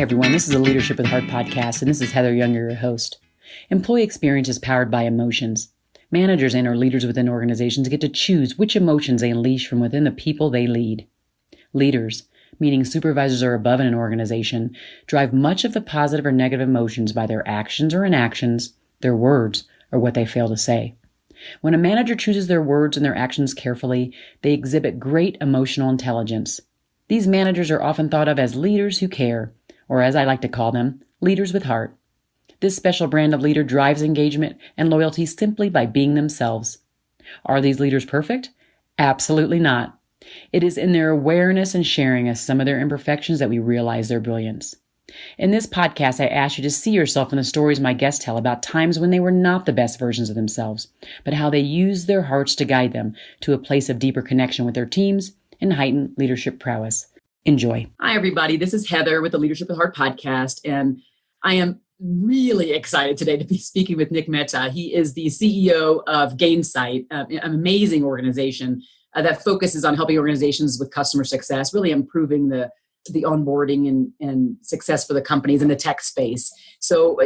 everyone. This is a Leadership with Heart podcast, and this is Heather Young, your host. Employee experience is powered by emotions. Managers and or leaders within organizations get to choose which emotions they unleash from within the people they lead. Leaders, meaning supervisors or above in an organization, drive much of the positive or negative emotions by their actions or inactions, their words, or what they fail to say. When a manager chooses their words and their actions carefully, they exhibit great emotional intelligence. These managers are often thought of as leaders who care, or as I like to call them, leaders with heart. This special brand of leader drives engagement and loyalty simply by being themselves. Are these leaders perfect? Absolutely not. It is in their awareness and sharing of some of their imperfections that we realize their brilliance. In this podcast, I ask you to see yourself in the stories my guests tell about times when they were not the best versions of themselves, but how they used their hearts to guide them to a place of deeper connection with their teams and heightened leadership prowess. Enjoy. Hi, everybody. This is Heather with the Leadership with Heart podcast, and I am really excited today to be speaking with Nick Mehta. He is the CEO of Gainsight, an amazing organization that focuses on helping organizations with customer success, really improving the onboarding and success for the companies in the tech space. So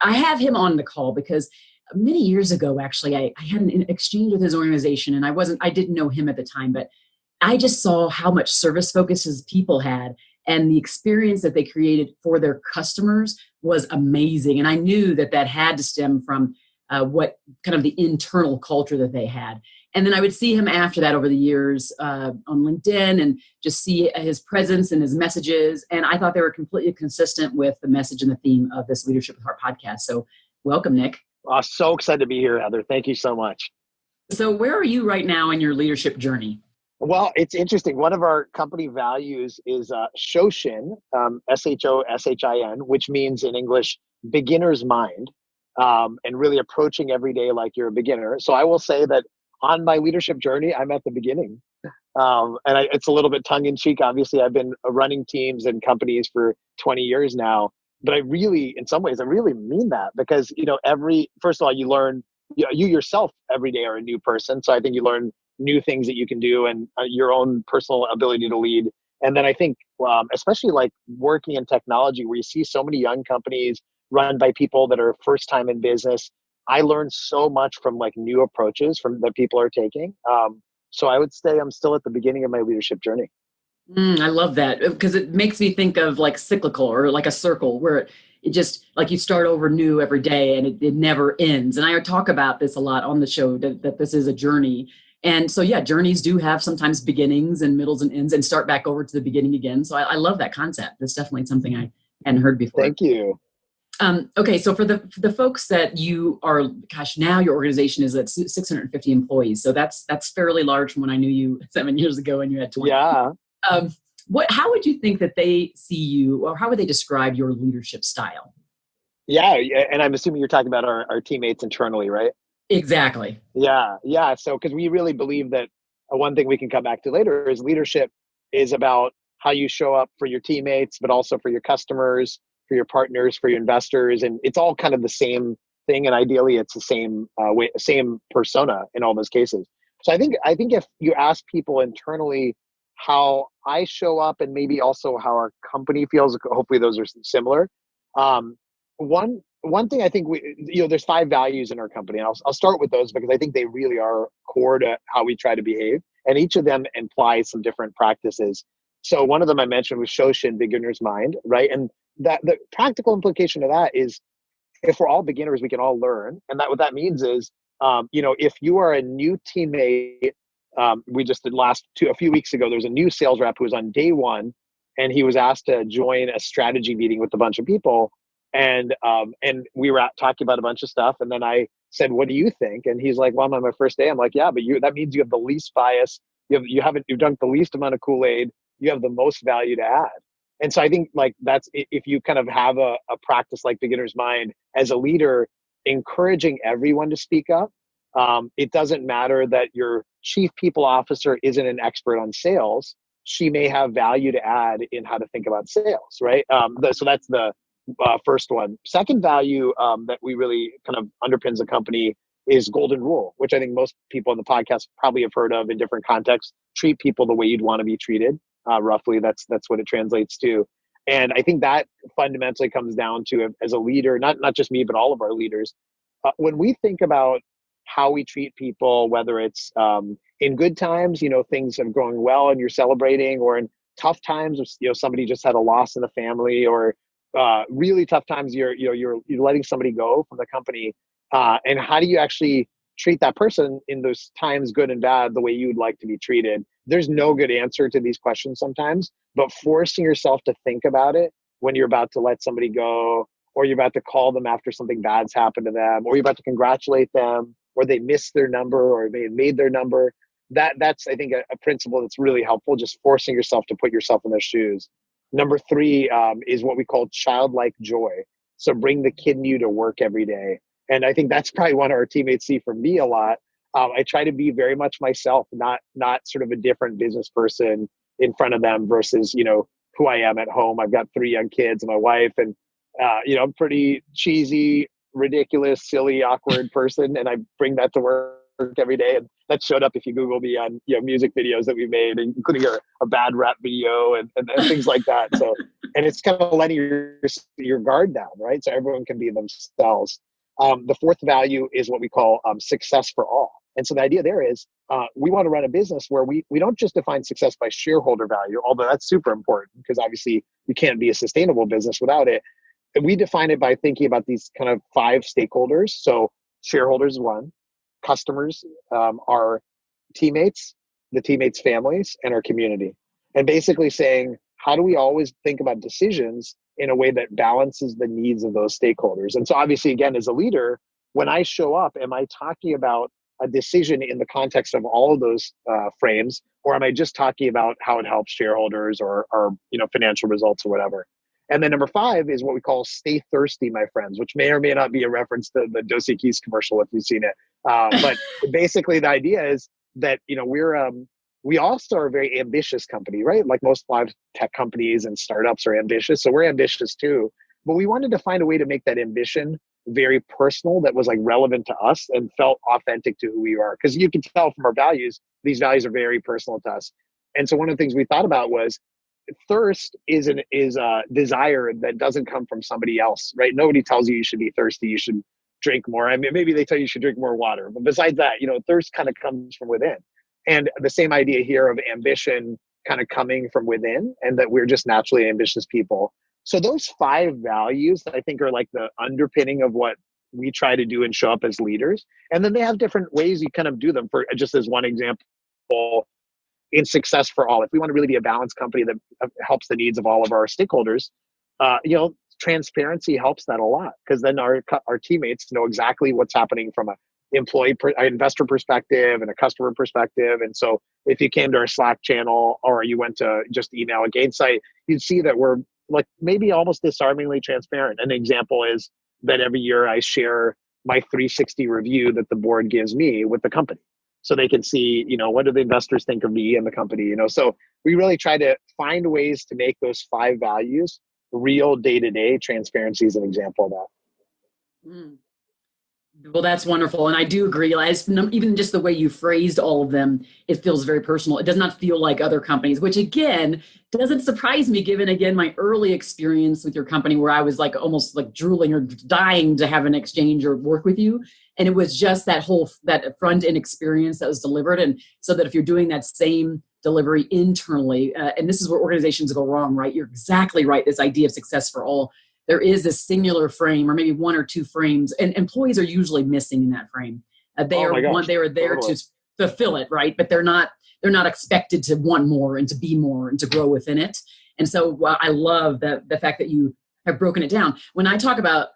I have him on the call because many years ago, actually, I had an exchange with his organization, and I didn't know him at the time, but I just saw how much service focus his people had, and the experience that they created for their customers was amazing. And I knew that had to stem from what kind of the internal culture that they had. And then I would see him after that over the years on LinkedIn and just see his presence and his messages. And I thought they were completely consistent with the message and the theme of this Leadership with Heart podcast. So welcome, Nick. So excited to be here, Heather. Thank you so much. So where are you right now in your leadership journey? Well, it's interesting. One of our company values is Shoshin, Shoshin, which means in English, beginner's mind, and really approaching every day like you're a beginner. So I will say that on my leadership journey, I'm at the beginning. It's a little bit tongue in cheek. Obviously, I've been running teams and companies for 20 years now, but in some ways, I really mean that because, first of all, you learn, you yourself every day are a new person. So I think you learn new things that you can do and your own personal ability to lead. And then I think, especially like working in technology where you see so many young companies run by people that are first time in business, I learned so much from like new approaches that people are taking. So I would say I'm still at the beginning of my leadership journey. I love that because it makes me think of like cyclical or like a circle where it just like you start over new every day and it never ends. And I talk about this a lot on the show that this is a journey. And so, yeah, journeys do have sometimes beginnings and middles and ends and start back over to the beginning again. So I love that concept. That's definitely something I hadn't heard before. Thank you. Okay, so for the folks that you are, now your organization is at 650 employees. So that's fairly large from when I knew you 7 years ago and you had 20. Yeah. How would you think that they see you, or how would they describe your leadership style? Yeah, and I'm assuming you're talking about our teammates internally, right? Exactly. Yeah. So, because we really believe that one thing we can come back to later is leadership is about how you show up for your teammates, but also for your customers, for your partners, for your investors. And it's all kind of the same thing. And ideally it's the same persona in all those cases. So I think if you ask people internally how I show up and maybe also how our company feels, hopefully those are similar. One thing I think there's 5 values in our company, and I'll start with those because I think they really are core to how we try to behave, and each of them implies some different practices. So one of them I mentioned was Shoshin, beginner's mind, right? And that the practical implication of that is if we're all beginners, we can all learn, and what that means is, if you are a new teammate, we just did a few weeks ago, there was a new sales rep who was on day 1, and he was asked to join a strategy meeting with a bunch of people. And we were talking about a bunch of stuff. And then I said, what do you think? And he's like, well, I'm on my first day. I'm like, yeah, but that means you have the least bias. You've done the least amount of Kool-Aid. You have the most value to add. And so I think like that's, if you kind of have a practice like beginner's mind as a leader, encouraging everyone to speak up. It doesn't matter that your chief people officer isn't an expert on sales. She may have value to add in how to think about sales, right? So that's the first one. Second value that we really kind of underpins the company is golden rule, which I think most people on the podcast probably have heard of in different contexts. Treat people the way you'd want to be treated. Roughly, that's what it translates to. And I think that fundamentally comes down to, as a leader, not just me, but all of our leaders, when we think about how we treat people, whether it's in good times, things are going well and you're celebrating, or in tough times, somebody just had a loss in the family, or really tough times, you're letting somebody go from the company, and how do you actually treat that person in those times, good and bad, the way you would like to be treated? There's no good answer to these questions sometimes, but forcing yourself to think about it when you're about to let somebody go, or you're about to call them after something bad's happened to them, or you're about to congratulate them, or they missed their number, or they made their number. That's I think a principle that's really helpful. Just forcing yourself to put yourself in their shoes. Number three is what we call childlike joy. So bring the kid in you to work every day. And I think that's probably one our teammates see from me a lot. I try to be very much myself, not sort of a different business person in front of them versus, who I am at home. I've got 3 young kids and my wife, and, I'm pretty cheesy, ridiculous, silly, awkward person. And I bring that to work every day. And that showed up if you Google me on, music videos that we made, including a bad rap video and things like that. So, and it's kind of letting your guard down, right? So everyone can be themselves. The fourth value is what we call success for all. And so the idea there is we want to run a business where we don't just define success by shareholder value, although that's super important because obviously you can't be a sustainable business without it. We define it by thinking about these kind of 5 stakeholders. So shareholders, one, customers, our teammates, the teammates' families, and our community. And basically saying, how do we always think about decisions in a way that balances the needs of those stakeholders? And so obviously, again, as a leader, when I show up, am I talking about a decision in the context of all of those frames, or am I just talking about how it helps shareholders or financial results or whatever? And then number 5 is what we call stay thirsty, my friends, which may or may not be a reference to the Dos Equis commercial if you've seen it. But basically the idea is that, we also are a very ambitious company, right? Like most live tech companies and startups are ambitious. So we're ambitious too, but we wanted to find a way to make that ambition very personal, that was like relevant to us and felt authentic to who we are. Because you can tell from our values, these values are very personal to us. And so one of the things we thought about was thirst is a desire that doesn't come from somebody else, right? Nobody tells you should be thirsty, you should drink more. I mean, maybe they tell you should drink more water, but besides that, thirst kind of comes from within. And the same idea here of ambition kind of coming from within, and that we're just naturally ambitious people. So those 5 values, I think, are like the underpinning of what we try to do and show up as leaders. And then they have different ways you kind of do them. For just as one example, in success for all, if we want to really be a balanced company that helps the needs of all of our stakeholders, transparency helps that a lot, because then our teammates know exactly what's happening from a investor perspective and a customer perspective. And so if you came to our Slack channel or you went to just email a Gainsight, you'd see that we're like maybe almost disarmingly transparent. An example is that every year I share my 360 review that the board gives me with the company, so they can see, what do the investors think of me and the company, So we really try to find ways to make those 5 values real day-to-day. Transparency is an example of that. Mm. Well, that's wonderful. And I do agree. Even just the way you phrased all of them, it feels very personal. It does not feel like other companies, which again, doesn't surprise me given, again, my early experience with your company where I was like almost like drooling or dying to have an exchange or work with you. And it was just that front end experience that was delivered. And so that if you're doing that same delivery internally, and this is where organizations go wrong, right? You're exactly right. This idea of success for all. There is a singular frame or maybe 1 or 2 frames, and employees are usually missing in that frame. They are there to fulfill it, right? But they're not expected to want more and to be more and to grow within it. And so I love the fact that you have broken it down. When I talk about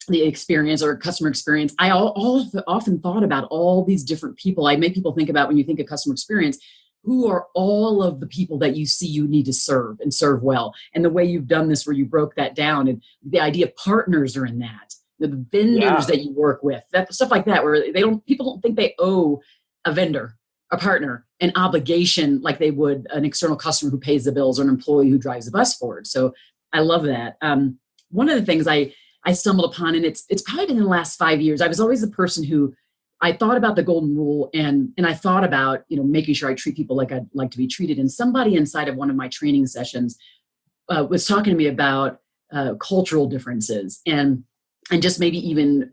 the experience or customer experience, I often thought about all these different people. I make people think about, when you think of customer experience, who are all of the people that you see you need to serve and serve well. And the way you've done this, where you broke that down, and the idea of partners are in that, the vendors that you work with, that stuff like that, where people don't think they owe a vendor, a partner, an obligation like they would an external customer who pays the bills or an employee who drives the bus forward. So I love that. One of the things I stumbled upon, and it's probably been in the last 5 years, I was always the person who I thought about the golden rule, and I thought about, making sure I treat people like I'd like to be treated. And somebody inside of one of my training sessions was talking to me about cultural differences and just maybe even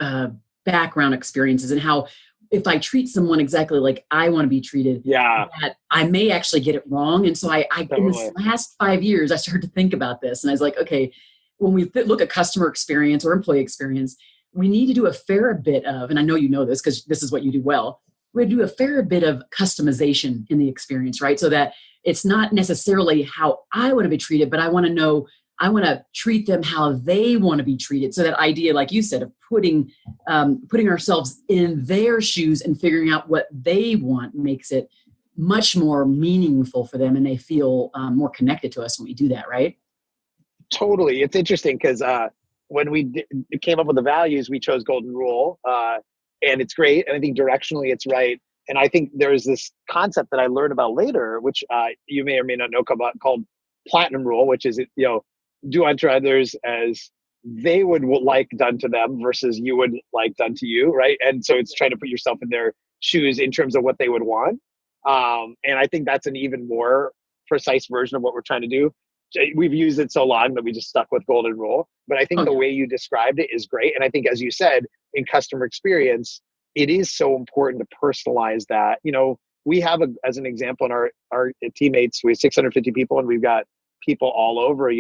background experiences, and how if I treat someone exactly like I want to be treated, Yeah, that I may actually get it wrong. And so I in this totally. last 5 years, I started to think about this, and I was like, okay, when we look at customer experience or employee experience, we need to do a fair bit of, and I know you know this because this is what you do well, we do a fair bit of customization in the experience, right? So that it's not necessarily how I want to be treated, but I want to know, I want to treat them how they want to be treated. So that idea, like you said, of putting ourselves in their shoes and figuring out what they want makes it much more meaningful for them, and they feel more connected to us when we do that, right? Totally. It's interesting because when came up with the values, we chose golden rule, and it's great. And I think directionally it's right. And I think there's this concept that I learned about later, which you may or may not know about, called platinum rule, which is, do unto others as they would like done to them versus you would like done to you, right? And so it's trying to put yourself in their shoes in terms of what they would want. And I think that's an even more precise version of what we're trying to do. We've used it so long that we just stuck with golden rule. But I think Oh the yeah. way you described it is great. And I think, as you said, in customer experience, it is so important to personalize that. We have, as an example, in our teammates, we have 650 people, and we've got people all over,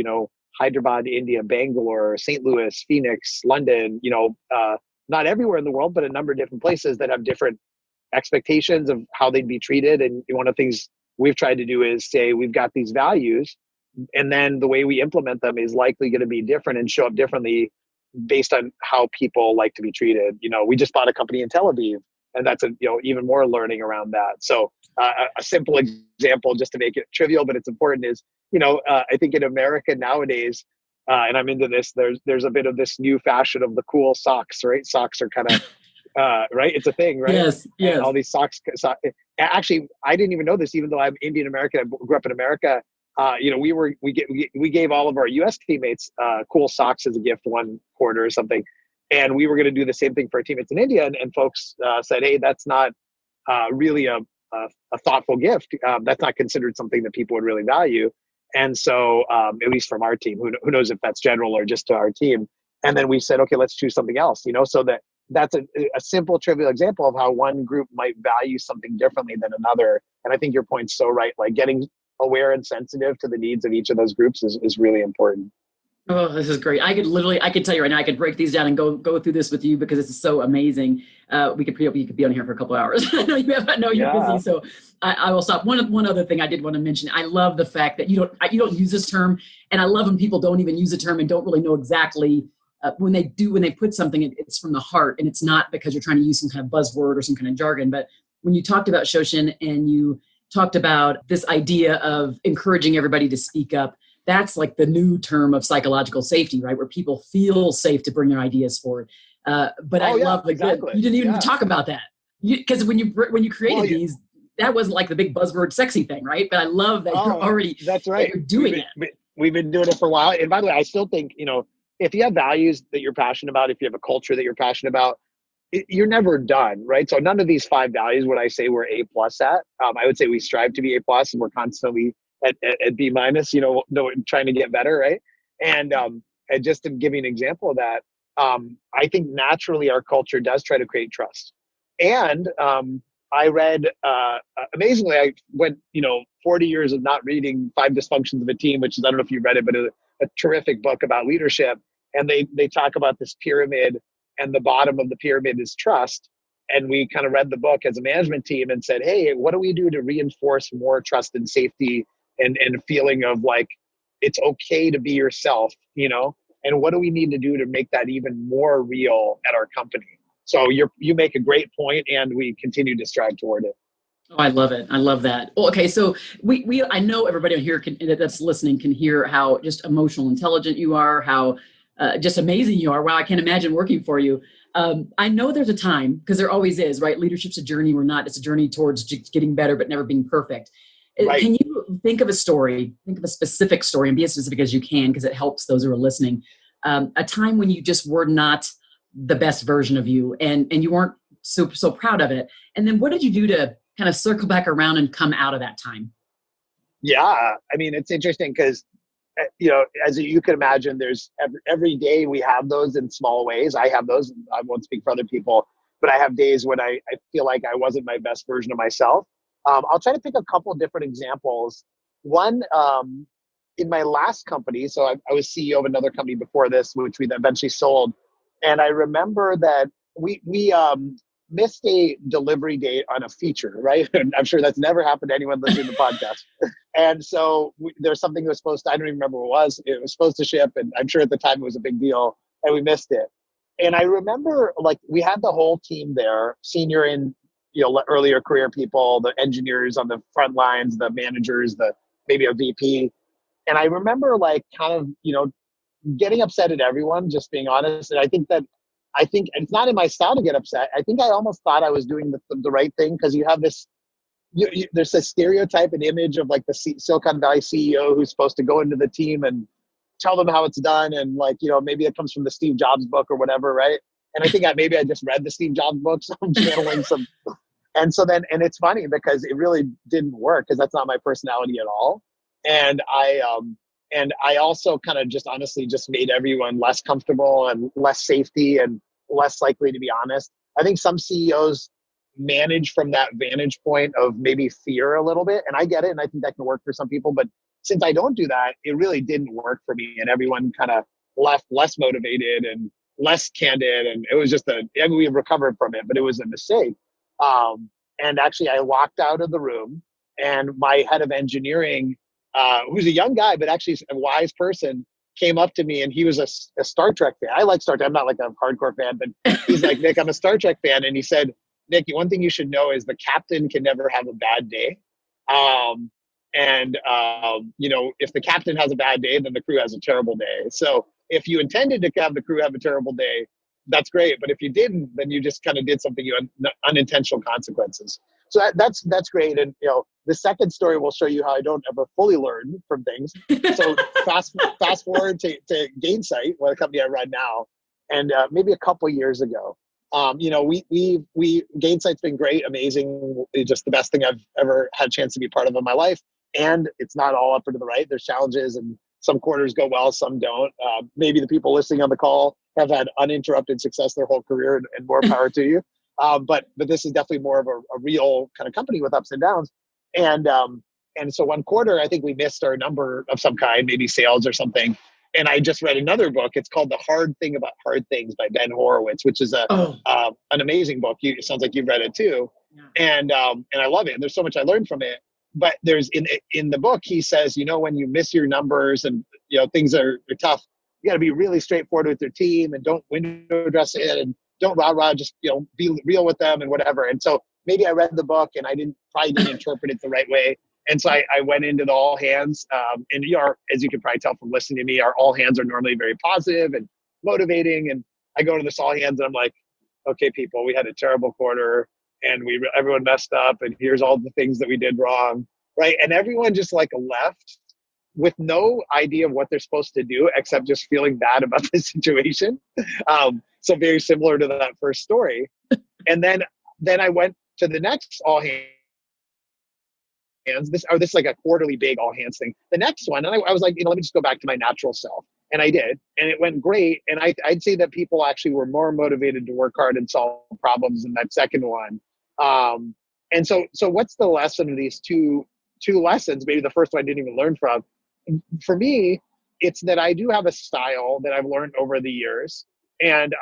Hyderabad, India, Bangalore, St. Louis, Phoenix, London, not everywhere in the world, but a number of different places that have different expectations of how they'd be treated. And one of the things we've tried to do is say, we've got these values, and then the way we implement them is likely going to be different and show up differently based on how people like to be treated. We just bought a company in Tel Aviv, and that's even more learning around that. So a simple example, just to make it trivial, but it's important, is, I think in America nowadays, and I'm into this, there's a bit of this new fashion of the cool socks, right? Socks are kind of, right? It's a thing, right? Yes, And yes. all these actually, I didn't even know this, even though I'm Indian American, I grew up in America. We gave all of our U.S. teammates cool socks as a gift one quarter or something, and we were going to do the same thing for our teammates in India. And folks said, "Hey, that's not really a thoughtful gift. That's not considered something that people would really value." And so, at least from our team, who knows if that's general or just to our team. And then we said, "Okay, let's choose something else." So that's a simple, trivial example of how one group might value something differently than another. And I think your point's so right. Like, getting aware and sensitive to the needs of each of those groups is really important. Oh, this is great. I could tell you right now, I could break these down and go through this with you because this is so amazing. You could be on here for a couple of hours. I know you're busy, Yeah. so I will stop. One other thing I did want to mention. I love the fact that you don't use this term, and I love when people don't even use the term and don't really know exactly when they put something, it's from the heart, and it's not because you're trying to use some kind of buzzword or some kind of jargon. But when you talked about Shoshin and you talked about this idea of encouraging everybody to speak up, that's like the new term of psychological safety, right? Where people feel safe to bring their ideas forward. But I Oh yeah, love exactly. you didn't even Yeah. talk about that, because when you Well, created these, that wasn't like the big buzzword sexy thing, right? But I love that oh, that's that right. you're doing it. We've been doing it for a while. And by the way, I still think, if you have values that you're passionate about, if you have a culture that you're passionate about, you're never done, right? So none of these 5 values would I say we're A plus at. I would say we strive to be A plus, and we're constantly at B minus, trying to get better, right? And just to give you an example of that, I think naturally our culture does try to create trust. And I read, amazingly, I went, 40 years of not reading Five Dysfunctions of a Team, which is, I don't know if you've read it, but a terrific book about leadership. And they talk about this pyramid, and the bottom of the pyramid is trust. And we kind of read the book as a management team and said, hey, what do we do to reinforce more trust and safety and a feeling of like, it's okay to be yourself, and what do we need to do to make that even more real at our company? So you make a great point, and we continue to strive toward it. Oh, I love it. I love that. Well, okay, so I know everybody on here that's listening can hear how just emotional intelligent you are, how just amazing you are. Wow, I can't imagine working for you. I know there's a time, because there always is, right? Leadership's a journey. It's a journey towards getting better, but never being perfect. Right. Can you think of a specific story, and be as specific as you can, because it helps those who are listening. A time when you just were not the best version of you, and you weren't so proud of it. And then what did you do to kind of circle back around and come out of that time? Yeah. I mean, it's interesting because as you can imagine, there's every day we have those in small ways. I have those. I won't speak for other people, but I have days when I feel like I wasn't my best version of myself. I'll try to pick a couple of different examples. One, in my last company, so I was CEO of another company before this, which we eventually sold. And I remember that we missed a delivery date on a feature, right? And I'm sure that's never happened to anyone listening to the podcast. And so there's something that was supposed to, I don't even remember what it was. It was supposed to ship. And I'm sure at the time it was a big deal and we missed it. And I remember like we had the whole team there, senior and earlier career people, the engineers on the front lines, the managers, maybe a VP. And I remember like kind of, getting upset at everyone, just being honest. And I think it's not in my style to get upset. I think I almost thought I was doing the right thing because you have this, there's a stereotype and image of like the Silicon Valley CEO who's supposed to go into the team and tell them how it's done. And like, maybe it comes from the Steve Jobs book or whatever, right? And I think maybe I just read the Steve Jobs book, so I'm channeling some. And so then, and it's funny because it really didn't work because that's not my personality at all. And I also kind of just honestly just made everyone less comfortable and less safety and less likely to be honest. I think some CEOs manage from that vantage point of maybe fear a little bit. And I get it. And I think that can work for some people. But since I don't do that, it really didn't work for me. And everyone kind of left less motivated and less candid. And it was just we recovered from it, but it was a mistake. And actually I walked out of the room and my head of engineering, who's a young guy, but actually a wise person, came up to me and he was a Star Trek fan. I like Star Trek. I'm not like a hardcore fan, but he's like, Nick, I'm a Star Trek fan. And he said, Nick, one thing you should know is the captain can never have a bad day. If the captain has a bad day, then the crew has a terrible day. So if you intended to have the crew have a terrible day, that's great. But if you didn't, then you just kind of did something unintentional consequences. So that's great. And the second story will show you how I don't ever fully learn from things. So fast forward to Gainsight, what a company I run now, and maybe a couple years ago, Gainsight's been great, amazing, just the best thing I've ever had a chance to be part of in my life. And it's not all up or to the right. There's challenges, and some quarters go well, some don't. Maybe the people listening on the call have had uninterrupted success their whole career, and more power to you. But this is definitely more of a real kind of company with ups and downs. And so one quarter, I think we missed our number of some kind, maybe sales or something. And I just read another book. It's called The Hard Thing About Hard Things by Ben Horowitz, which is an amazing book. It sounds like you've read it too. Yeah. And I love it. And there's so much I learned from it. But there's in the book, he says, when you miss your numbers and things are tough, you got to be really straightforward with your team and don't window dress it and don't rah-rah, just be real with them and whatever. And so maybe I read the book and I probably didn't interpret it the right way. And so I went into the all hands, and as you can probably tell from listening to me, our all hands are normally very positive and motivating. And I go to this all hands and I'm like, okay, people, we had a terrible quarter and everyone messed up, and here's all the things that we did wrong, right? And everyone just like left with no idea of what they're supposed to do except just feeling bad about the situation. So very similar to that first story. And then I went to the next all hands. This is like a quarterly big all hands thing. The next one, and I was like, let me just go back to my natural self. And I did, and it went great. And I'd say that people actually were more motivated to work hard and solve problems in that second one. And so what's the lesson of these two lessons? Maybe the first one I didn't even learn from. For me, it's that I do have a style that I've learned over the years. And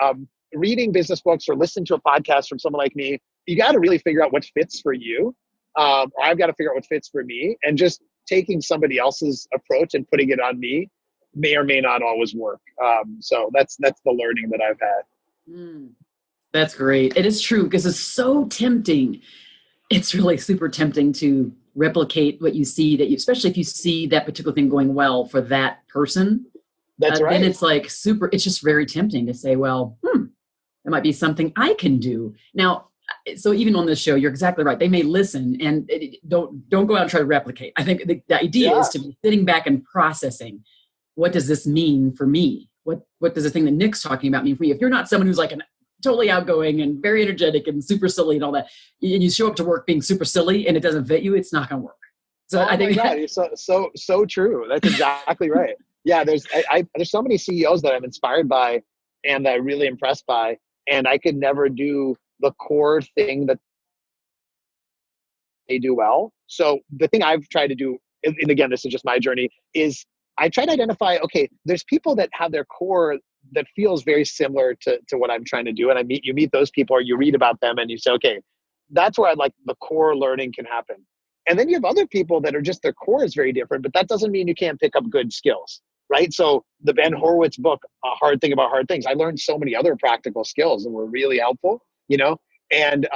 reading business books or listening to a podcast from someone like me, you got to really figure out what fits for you. I've got to figure out what fits for me. And just taking somebody else's approach and putting it on me may or may not always work. So that's the learning that I've had. That's great. It is true because it's so tempting. It's really super tempting to replicate what you see, especially if you see that particular thing going well for that person. That's right. Then it's like it's just very tempting to say, well, there might be something I can do. Now, so even on this show, you're exactly right. They may listen and don't go out and try to replicate. I think the idea is to be sitting back and processing. What does this mean for me? What does the thing that Nick's talking about mean for you? If you're not someone who's like totally outgoing and very energetic and super silly and all that, and you show up to work being super silly and it doesn't fit you, it's not going to work. So Oh I my think God, it's so true. That's exactly right. Yeah, there's so many CEOs that I'm inspired by and that I'm really impressed by, and I could never do the core thing that they do well. So the thing I've tried to do, and again, this is just my journey, is I try to identify, okay, there's people that have their core that feels very similar to what I'm trying to do. And you meet those people or you read about them and you say, okay, that's where I'd like the core learning can happen. And then you have other people that are just their core is very different, but that doesn't mean you can't pick up good skills, right? So the Ben Horowitz book, A Hard Thing About Hard Things, I learned so many other practical skills that were really helpful, and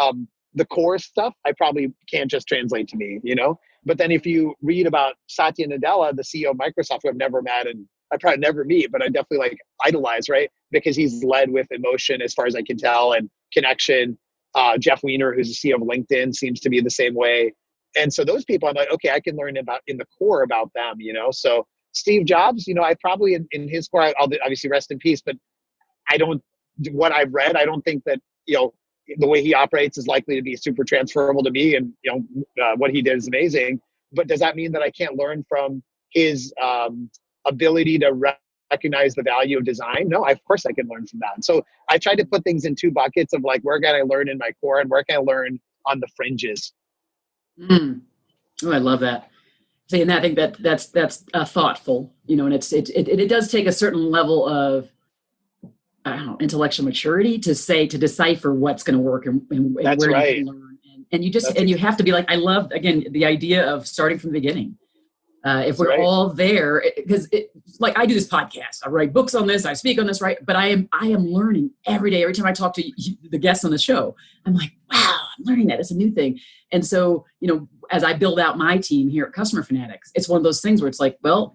the core stuff I probably can't just translate to me, But then if you read about Satya Nadella, the CEO of Microsoft, who I've never met and I probably never meet, but I definitely like idolize, right? Because he's led with emotion as far as I can tell and connection. Jeff Weiner, who's the CEO of LinkedIn, seems to be the same way. And so those people, I'm like, okay, I can learn about in the core about them, So Steve Jobs, I probably in his core, I'll obviously rest in peace, but I don't, what I've read, I don't think that, the way he operates is likely to be super transferable to me. And, what he did is amazing. But does that mean that I can't learn from his ability to recognize the value of design? No, of course I can learn from that. So I tried to put things in two buckets of like, where can I learn in my core and where can I learn on the fringes? Mm. Oh, I love that. See, and I think that's thoughtful, and it does take a certain level of, I don't know, intellectual maturity to decipher what's going to work and That's where you right. can learn. And you just, That's and you have to be like, I love, again, the idea of starting from the beginning. If we're right. all there, because like I do this podcast, I write books on this, I speak on this, right? But I am learning every day. Every time I talk to the guests on the show, I'm like, wow, I'm learning that. It's a new thing. And so, as I build out my team here at Customer Fanatics, it's one of those things where it's like, well,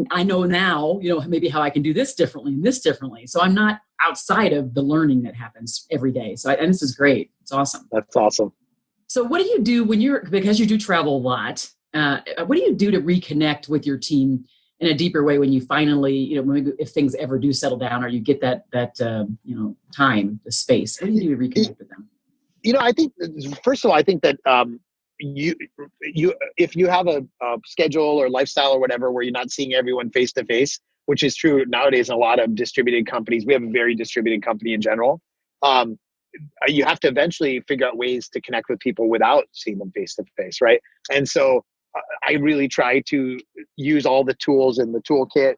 I know now, maybe how I can do this differently and this differently. So I'm not outside of the learning that happens every day. So and this is great. It's awesome. That's awesome. So what do you do because you do travel a lot? What do you do to reconnect with your team in a deeper way when you finally, maybe if things ever do settle down or you get that time, the space? What do you do to reconnect with them? I think first of all, I think that you if you have a schedule or lifestyle or whatever where you're not seeing everyone face to face, which is true nowadays in a lot of distributed companies. We have a very distributed company in general. Um, you have to eventually figure out ways to connect with people without seeing them face to face, right? And so I really try to use all the tools in the toolkit.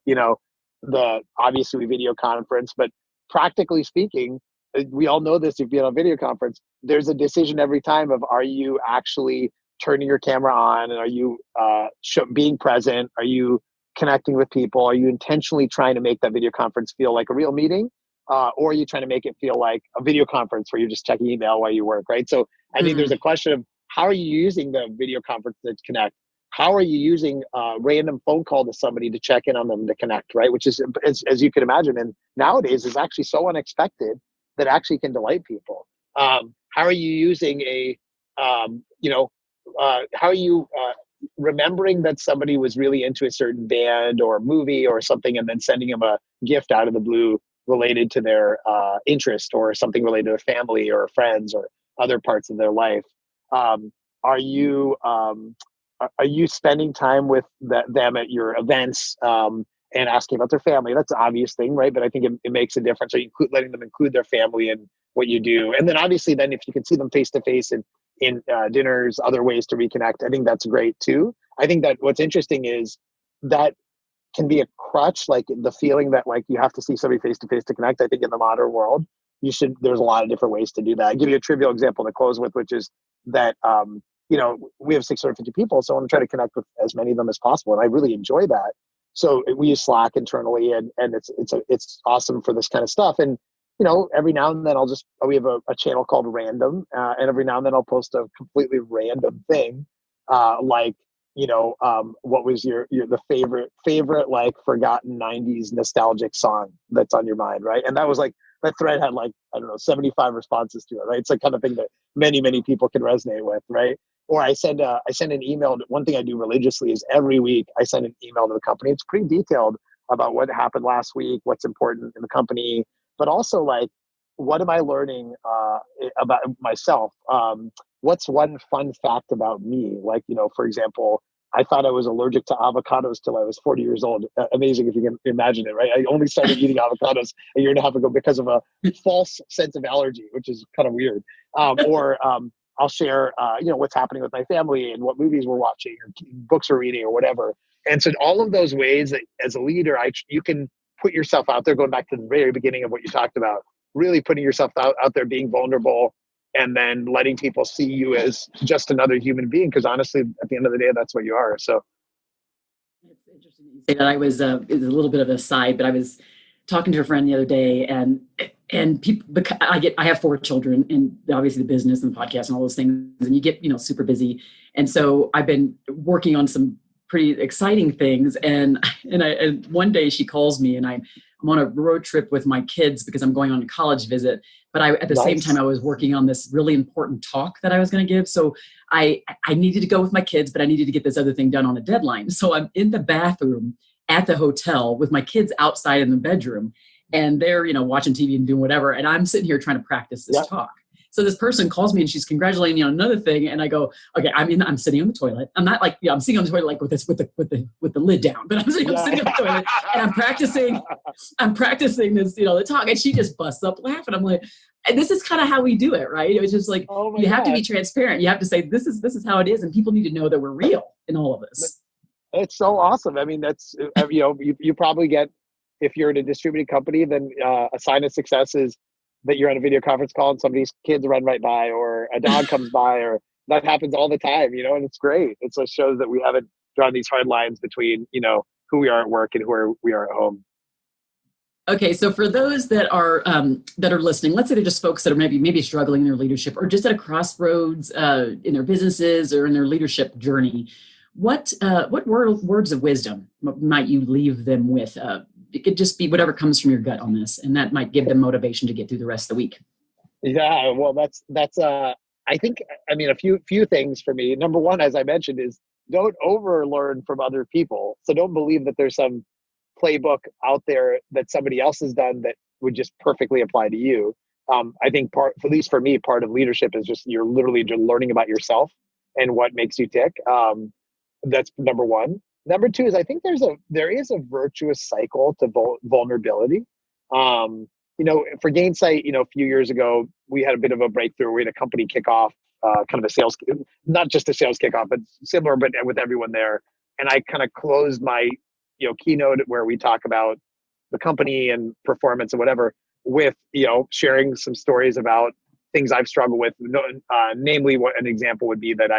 The obviously video conference, but practically speaking, we all know this. If you're on a video conference, there's a decision every time of are you actually turning your camera on and are you being present? Are you connecting with people? Are you intentionally trying to make that video conference feel like a real meeting? Or are you trying to make it feel like a video conference where you're just checking email while you work, right? So I think there's a question of how are you using the video conference to connect? How are you using a random phone call to somebody to check in on them to connect, right? Which is, as you can imagine, and nowadays is actually so unexpected that actually can delight people. How are you using how are you remembering that somebody was really into a certain band or movie or something and then sending them a gift out of the blue related to their interest or something related to their family or friends or other parts of their life? Are you spending time with them at your events and asking about their family? That's an obvious thing, right? But I think it makes a difference. Are you letting them include their family in what you do? And then obviously, then if you can see them face to face in dinners, other ways to reconnect, I think that's great too. I think that what's interesting is that can be a crutch, like the feeling that like you have to see somebody face to face to connect. I think in the modern world, there's a lot of different ways to do that. I'll give you a trivial example to close with, which is that, we have 650 people, so I want to try to connect with as many of them as possible. And I really enjoy that. So we use Slack internally and it's awesome for this kind of stuff. And, every now and then we have a channel called Random, and every now and then I'll post a completely random thing, like, what was the favorite like forgotten 90s nostalgic song that's on your mind, right? And that was like, that thread had like, I don't know, 75 responses to it, right? It's the kind of thing that many, many people can resonate with, right? Or I send an email. One thing I do religiously is every week I send an email to the company. It's pretty detailed about what happened last week, what's important in the company, but also like, what am I learning about myself? What's one fun fact about me? Like, for example, I thought I was allergic to avocados till I was 40 years old. Amazing if you can imagine it, right? I only started eating avocados a year and a half ago because of a false sense of allergy, which is kind of weird. I'll share, what's happening with my family and what movies we're watching or books we're reading or whatever. And so all of those ways that as a leader, you can put yourself out there, going back to the very beginning of what you talked about, really putting yourself out there, being vulnerable, and then letting people see you as just another human being. Because honestly, at the end of the day, that's what you are. So it's interesting that you say that. It's a little bit of a side, but I was talking to a friend the other day, and people, because I have 4 children, and obviously the business and the podcast and all those things, and you get, super busy. And so I've been working on some pretty exciting things. And one day she calls me, and I'm on a road trip with my kids because I'm going on a college visit. But at the same time, I was working on this really important talk that I was going to give. So I needed to go with my kids, but I needed to get this other thing done on a deadline. So I'm in the bathroom at the hotel with my kids outside in the bedroom, and they're, watching TV and doing whatever. And I'm sitting here trying to practice this talk. So this person calls me and she's congratulating me on another thing. And I go, okay, I'm sitting on the toilet. I'm not like, I'm sitting on the toilet, like with the lid down, but I'm sitting on the toilet and I'm practicing this, the talk. And she just busts up laughing. I'm like, and this is kind of how we do it, right? It was just like, you have to be transparent. You have to say, this is how it is. And people need to know that we're real in all of this. It's so awesome. I mean, that's, you probably get, if you're in a distributed company, then a sign of success is that you're on a video conference call and somebody's kids run right by, or a dog comes by, or that happens all the time, and it's great. It just shows that we haven't drawn these hard lines between, who we are at work and who we are at home. Okay, so for those that are listening, let's say they're just folks that are maybe struggling in their leadership, or just at a crossroads in their businesses or in their leadership journey. What words of wisdom might you leave them with? It could just be whatever comes from your gut on this, and that might give them motivation to get through the rest of the week. Yeah, well, that's I think, a few things for me. Number one, as I mentioned, is don't overlearn from other people. So don't believe that there's some playbook out there that somebody else has done that would just perfectly apply to you. I think at least for me, part of leadership is just you're literally just learning about yourself and what makes you tick. That's number one. Number two is I think there is a virtuous cycle to vulnerability. For Gainsight, a few years ago, we had a bit of a breakthrough. We had a company kickoff, kind of a sales, not just a sales kickoff, but similar, but with everyone there. And I kind of closed my, keynote where we talk about the company and performance and whatever with, sharing some stories about things I've struggled with. Namely, what an example would be that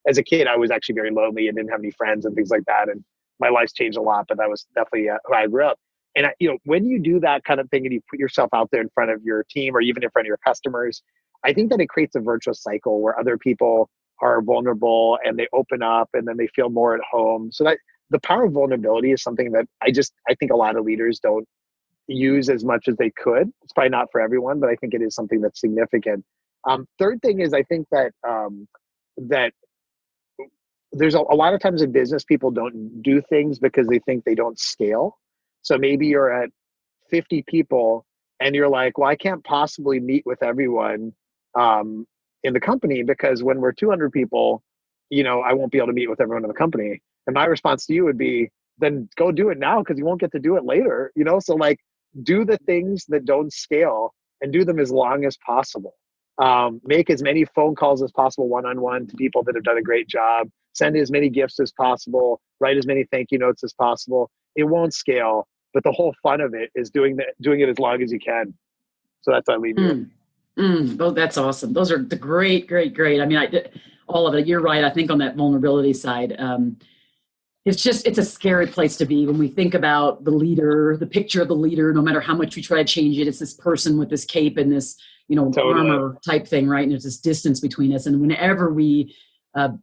as a kid, I was actually very lonely and didn't have any friends and things like that. And my life's changed a lot, but that was definitely who I grew up. And, when you do that kind of thing and you put yourself out there in front of your team or even in front of your customers, I think that it creates a virtuous cycle where other people are vulnerable and they open up and then they feel more at home. So that the power of vulnerability is something that I think a lot of leaders don't use as much as they could. It's probably not for everyone, but I think it is something that's significant. Third thing is I think that that there's a lot of times in business, people don't do things because they think they don't scale. So maybe you're at 50 people and you're like, well, I can't possibly meet with everyone in the company because when we're 200 people, I won't be able to meet with everyone in the company. And my response to you would be, then go do it now because you won't get to do it later. So like do the things that don't scale and do them as long as possible. Make as many phone calls as possible one-on-one to people that have done a great job. Send as many gifts as possible. Write as many thank you notes as possible. It won't scale, but the whole fun of it is doing it as long as you can. So that's what I leave you. Oh, that's awesome. Those are the great. I mean, all of it. You're right. I think on that vulnerability side, it's a scary place to be when we think about the leader, the picture of the leader, no matter how much we try to change it. It's this person with this cape and this, totally. Armor type thing, right? And there's this distance between us. And whenever we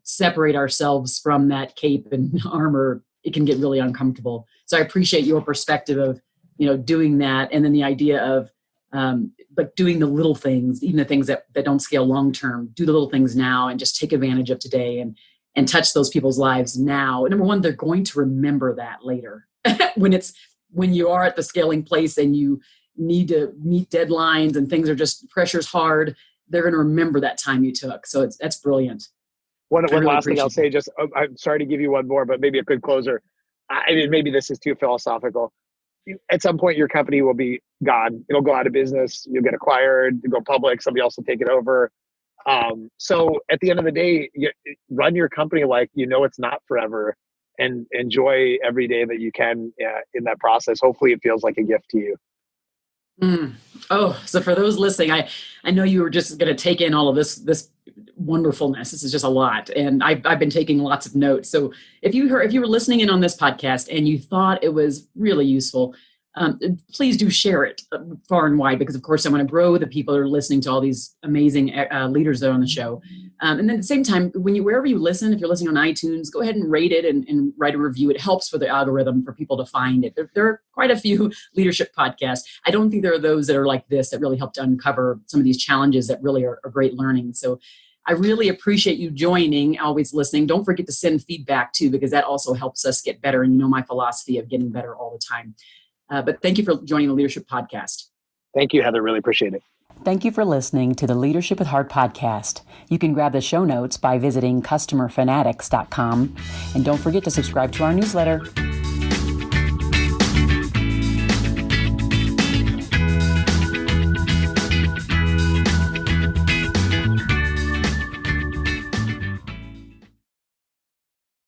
separate ourselves from that cape and armor, it can get really uncomfortable. So I appreciate your perspective of, doing that. And then the idea of, but doing the little things, even the things that don't scale long-term, do the little things now and just take advantage of today and touch those people's lives now. And number one, they're going to remember that later when you are at the scaling place and you need to meet deadlines and things are just pressure's hard. They're going to remember that time you took. So that's brilliant. One I really last thing I'll appreciate say, it. just I'm sorry to give you one more, but maybe a good closer. I mean, maybe this is too philosophical. At some point, your company will be gone. It'll go out of business. You'll get acquired, go public. Somebody else will take it over. So at the end of the day, you run your company like you know it's not forever, and enjoy every day that you can in that process. Hopefully, it feels like a gift to you. Mm. Oh, so for those listening, I know you were just going to take in all of this wonderfulness. This is just a lot, and I've been taking lots of notes. So if you were listening in on this podcast and you thought it was really useful, please do share it far and wide, because of course I want to grow the people that are listening to all these amazing leaders that are on the show. And then at the same time, wherever you listen, if you're listening on iTunes, go ahead and rate it and write a review. It helps for the algorithm for people to find it. There are quite a few leadership podcasts. I don't think there are those that are like this that really help to uncover some of these challenges that really are great learning. So I really appreciate you joining, always listening. Don't forget to send feedback too, because that also helps us get better. And you know my philosophy of getting better all the time. But thank you for joining the Leadership Podcast. Thank you, Heather. Really appreciate it. Thank you for listening to the Leadership with Heart podcast. You can grab the show notes by visiting customerfanatics.com. And don't forget to subscribe to our newsletter.